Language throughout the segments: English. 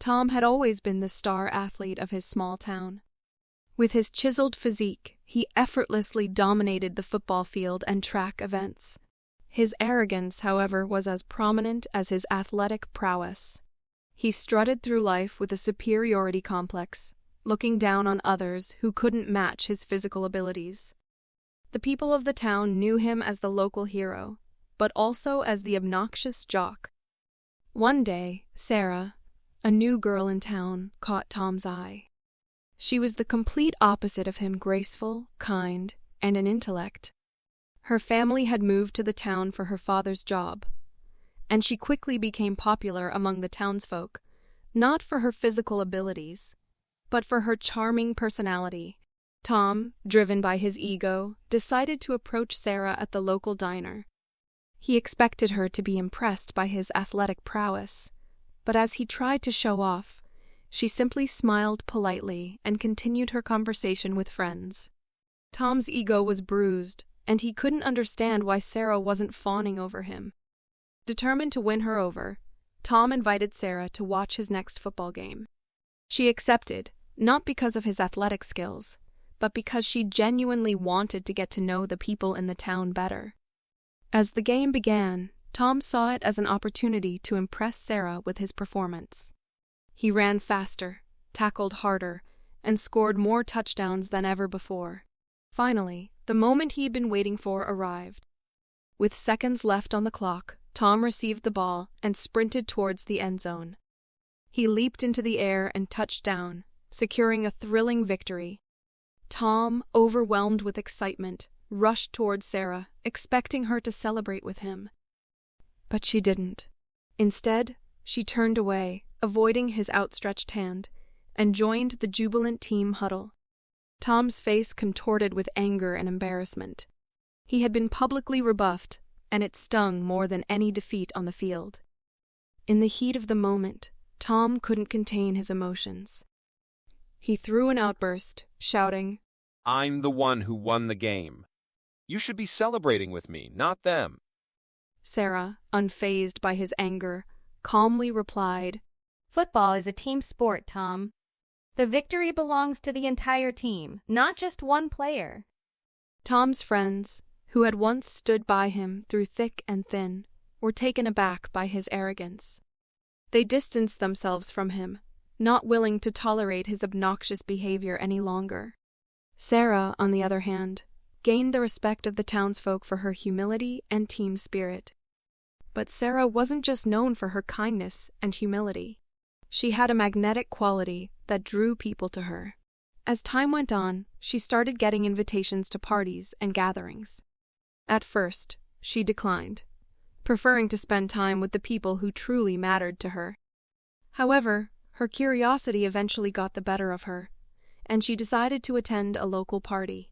Tom had always been the star athlete of his small town. With his chiseled physique, he effortlessly dominated the football field and track events. His arrogance, however, was as prominent as his athletic prowess. He strutted through life with a superiority complex, looking down on others who couldn't match his physical abilities. The people of the town knew him as the local hero, but also as the obnoxious jock. One day, Sarah, a new girl in town, caught Tom's eye. She was the complete opposite of him, graceful, kind, and an intellect. Her family had moved to the town for her father's job, and she quickly became popular among the townsfolk, not for her physical abilities, but for her charming personality. Tom, driven by his ego, decided to approach Sarah at the local diner. He expected her to be impressed by his athletic prowess, but as he tried to show off, she simply smiled politely and continued her conversation with friends. Tom's ego was bruised, and he couldn't understand why Sarah wasn't fawning over him. Determined to win her over, Tom invited Sarah to watch his next football game. She accepted, not because of his athletic skills, but because she genuinely wanted to get to know the people in the town better. As the game began, Tom saw it as an opportunity to impress Sarah with his performance. He ran faster, tackled harder, and scored more touchdowns than ever before. Finally, the moment he'd been waiting for arrived. With seconds left on the clock, Tom received the ball and sprinted towards the end zone. He leaped into the air and touched down, securing a thrilling victory. Tom, overwhelmed with excitement, rushed towards Sarah, expecting her to celebrate with him. But she didn't. Instead, she turned away, avoiding his outstretched hand, and joined the jubilant team huddle. Tom's face contorted with anger and embarrassment. He had been publicly rebuffed, and it stung more than any defeat on the field. In the heat of the moment, Tom couldn't contain his emotions. He threw an outburst, shouting, "I'm the one who won the game. You should be celebrating with me, not them." Sarah, unfazed by his anger, calmly replied, "Football is a team sport, Tom. The victory belongs to the entire team, not just one player." Tom's friends, who had once stood by him through thick and thin, were taken aback by his arrogance. They distanced themselves from him, not willing to tolerate his obnoxious behavior any longer. Sarah, on the other hand, gained the respect of the townsfolk for her humility and team spirit. But Sarah wasn't just known for her kindness and humility. She had a magnetic quality that drew people to her. As time went on, she started getting invitations to parties and gatherings. At first, she declined, preferring to spend time with the people who truly mattered to her. However, her curiosity eventually got the better of her, and she decided to attend a local party.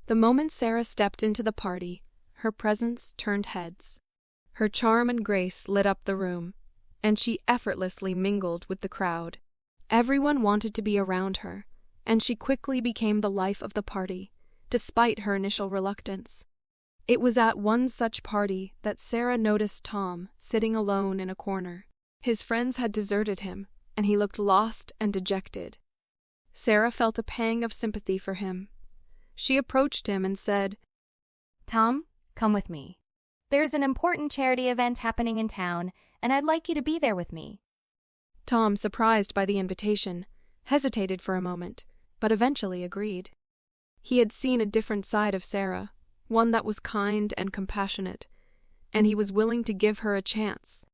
The moment Sarah stepped into the party, her presence turned heads. Her charm and grace lit up the room, and she effortlessly mingled with the crowd. Everyone wanted to be around her, and she quickly became the life of the party, despite her initial reluctance. It was at one such party that Sarah noticed Tom sitting alone in a corner. His friends had deserted him, and he looked lost and dejected. Sarah felt a pang of sympathy for him. She approached him and said, "Tom, come with me. There's an important charity event happening in town, and I'd like you to be there with me." Tom, surprised by the invitation, hesitated for a moment, but eventually agreed. He had seen a different side of Sarah, one that was kind and compassionate, and he was willing to give her a chance.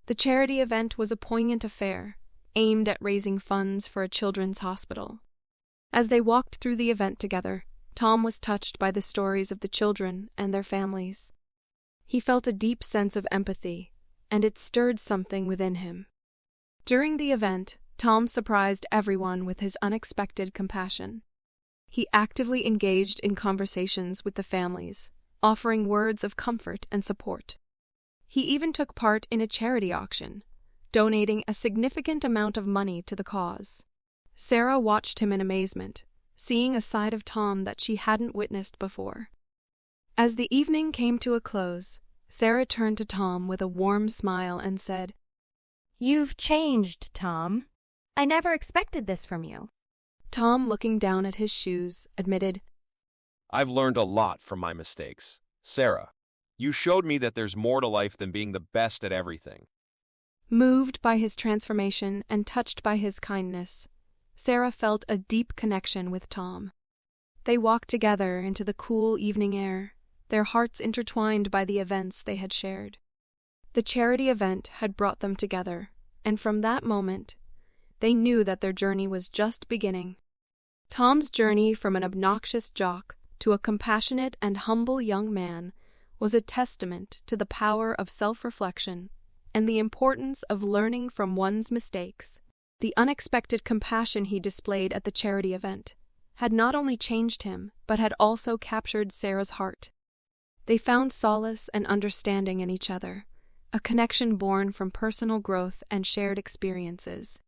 The charity event was a poignant affair, aimed at raising funds for a children's hospital. As they walked through the event together, Tom was touched by the stories of the children and their families. He felt a deep sense of empathy, and it stirred something within him. During the event, Tom surprised everyone with his unexpected compassion. He actively engaged in conversations with the families, offering words of comfort and support. He even took part in a charity auction, donating a significant amount of money to the cause. Sarah watched him in amazement, seeing a side of Tom that she hadn't witnessed before. As the evening came to a close, Sarah turned to Tom with a warm smile and said, You've changed, Tom. I never expected this from you. Tom, looking down at his shoes, admitted, I've learned a lot from my mistakes. Sarah, you showed me that there's more to life than being the best at everything. Moved by his transformation and touched by his kindness, Sarah felt a deep connection with Tom. They walked together into the cool evening air, their hearts intertwined by the events they had shared. The charity event had brought them together, and from that moment, they knew that their journey was just beginning. Tom's journey from an obnoxious jock to a compassionate and humble young man was a testament to the power of self-reflection and the importance of learning from one's mistakes. The unexpected compassion he displayed at the charity event had not only changed him, but had also captured Sarah's heart. They found solace and understanding in each other, a connection born from personal growth and shared experiences.